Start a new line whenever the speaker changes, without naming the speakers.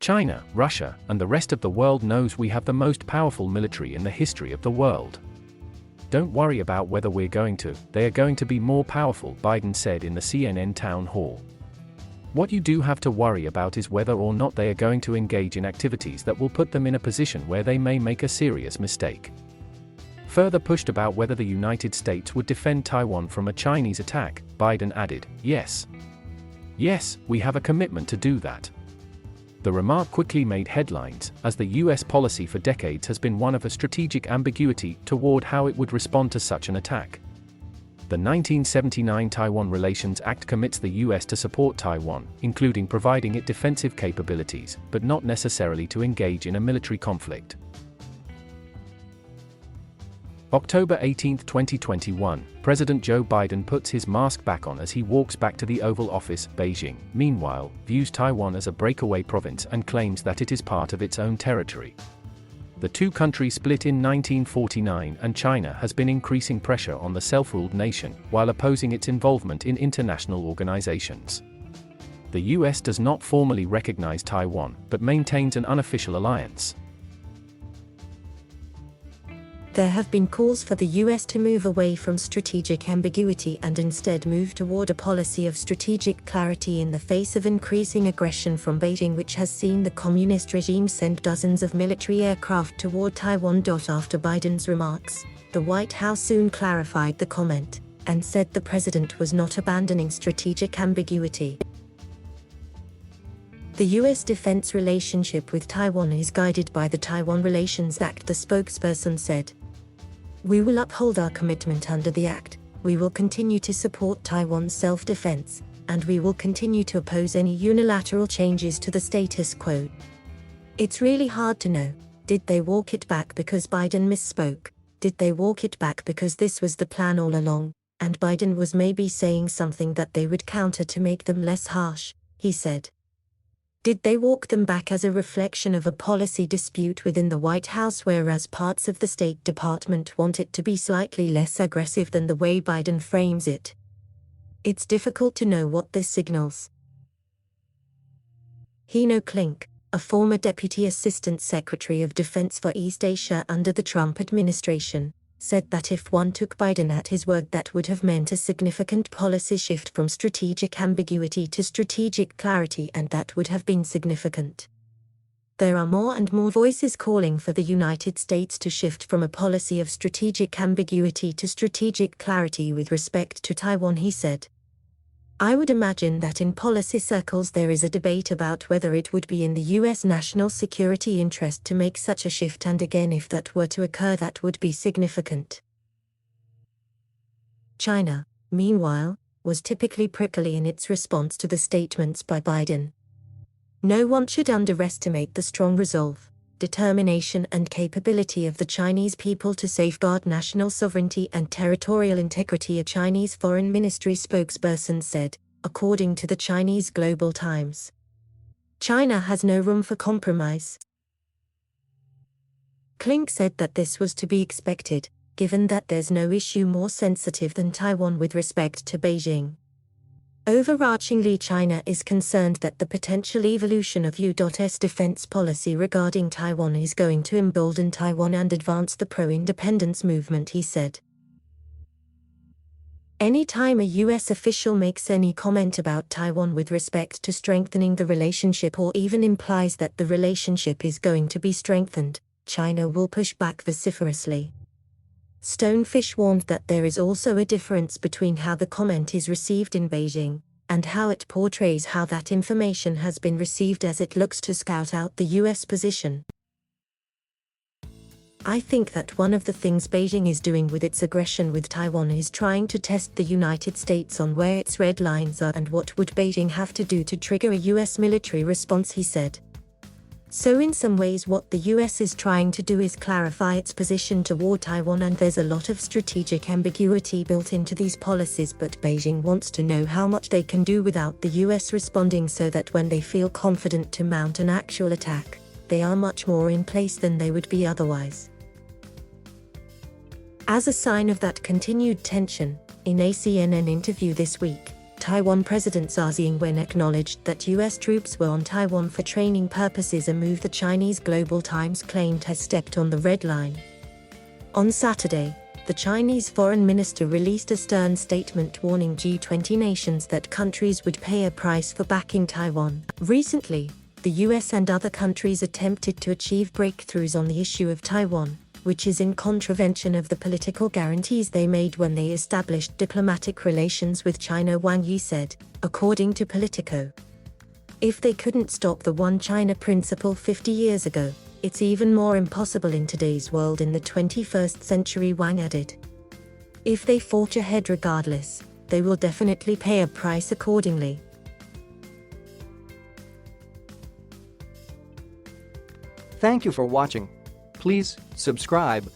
China, Russia, and the rest of the world knows we have the most powerful military in the history of the world. Don't worry about whether we're going to, they are going to be more powerful, Biden said in the CNN town hall. What you do have to worry about is whether or not they are going to engage in activities that will put them in a position where they may make a serious mistake. Further pushed about whether the United States would defend Taiwan from a Chinese attack, Biden added, "Yes. Yes, we have a commitment to do that." The remark quickly made headlines, as the US policy for decades has been one of a strategic ambiguity toward how it would respond to such an attack. The 1979 Taiwan Relations Act commits the US to support Taiwan, including providing it defensive capabilities, but not necessarily to engage in a military conflict. October 18, 2021, President Joe Biden puts his mask back on as he walks back to the Oval Office. Beijing, meanwhile, views Taiwan as a breakaway province and claims that it is part of its own territory. The two countries split in 1949, and China has been increasing pressure on the self-ruled nation, while opposing its involvement in international organizations. The US does not formally recognize Taiwan, but maintains an unofficial alliance.
There have been calls for the US to move away from strategic ambiguity and instead move toward a policy of strategic clarity in the face of increasing aggression from Beijing, which has seen the communist regime send dozens of military aircraft toward Taiwan. After Biden's remarks, the White House soon clarified the comment and said the president was not abandoning strategic ambiguity. The U.S. defense relationship with Taiwan is guided by the Taiwan Relations Act, the spokesperson said. "We will uphold our commitment under the Act, we will continue to support Taiwan's self-defense, and we will continue to oppose any unilateral changes to the status quo." It's really hard to know. Did they walk it back because Biden misspoke? Did they walk it back because this was the plan all along, and Biden was maybe saying something that they would counter to make them less harsh, he said. Did they walk them back as a reflection of a policy dispute within the White House, whereas parts of the State Department want it to be slightly less aggressive than the way Biden frames it? It's difficult to know what this signals. Hino Klink, a former Deputy Assistant Secretary of Defense for East Asia under the Trump administration, said that if one took Biden at his word, that would have meant a significant policy shift from strategic ambiguity to strategic clarity, and that would have been significant. There are more and more voices calling for the United States to shift from a policy of strategic ambiguity to strategic clarity with respect to Taiwan, he said. I would imagine that in policy circles there is a debate about whether it would be in the U.S. national security interest to make such a shift, and again, if that were to occur, that would be significant. China, meanwhile, was typically prickly in its response to the statements by Biden. No one should underestimate the strong resolve, determination and capability of the Chinese people to safeguard national sovereignty and territorial integrity, a Chinese Foreign Ministry spokesperson said, according to the Chinese Global Times. China has no room for compromise. Klink said that this was to be expected, given that there's no issue more sensitive than Taiwan with respect to Beijing. Overarchingly, China is concerned that the potential evolution of U.S. defense policy regarding Taiwan is going to embolden Taiwan and advance the pro-independence movement, he said. Any time a U.S. official makes any comment about Taiwan with respect to strengthening the relationship, or even implies that the relationship is going to be strengthened, China will push back vociferously. Stonefish warned that there is also a difference between how the comment is received in Beijing, and how it portrays how that information has been received as it looks to scout out the U.S. position. I think that one of the things Beijing is doing with its aggression with Taiwan is trying to test the United States on where its red lines are and what would Beijing have to do to trigger a U.S. military response, he said. So in some ways what the US is trying to do is clarify its position toward Taiwan, and there's a lot of strategic ambiguity built into these policies, but Beijing wants to know how much they can do without the US responding, so that when they feel confident to mount an actual attack, they are much more in place than they would be otherwise. As a sign of that continued tension, in a CNN interview this week, Taiwan President Tsai Ing-wen acknowledged that US troops were on Taiwan for training purposes, a move the Chinese Global Times claimed has stepped on the red line. On Saturday, the Chinese foreign minister released a stern statement warning G20 nations that countries would pay a price for backing Taiwan. Recently, the US and other countries attempted to achieve breakthroughs on the issue of Taiwan, which is in contravention of the political guarantees they made when they established diplomatic relations with China, Wang Yi said, according to Politico. If they couldn't stop the One China principle 50 years ago, it's even more impossible in today's world in the 21st century, Wang added. If they forge ahead regardless, they will definitely pay a price accordingly.
Thank you for watching. Please subscribe